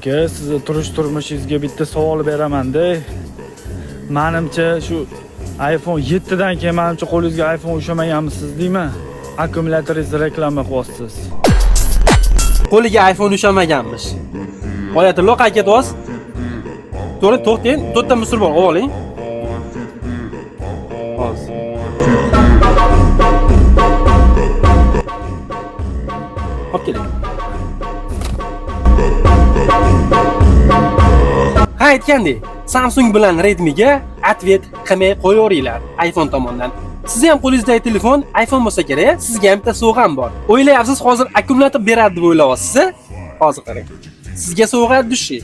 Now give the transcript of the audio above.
aka, sizni turmushingizga bitta savol beraman-da. Menimcha shu iPhone 7 dan keyin menimcha qo'lingizga iPhone ushamaganmisiz deyman. Akkumulyatorizni reklama qilyapsiz. Qo'liga iPhone ushamaganmish. Oyatulloh qayerga ketyapsiz? To'xtang, to'rtta misr bor, olib oling. Hozir. Hop keling. Ha, aytgandek, Samsung bilan Redmi'ga atvet qilmay qo'yaveringlar iPhone tomonidan. Sizga ham qo'lingizdagi telefon iPhone bo'lsa kerak, sizga ham bitta sovg'a ham bor. O'ylayapsiz, hozir akkumulyator beradi deb o'ylayapsiz? Hozir qarang. Sizga sovg'a dushi.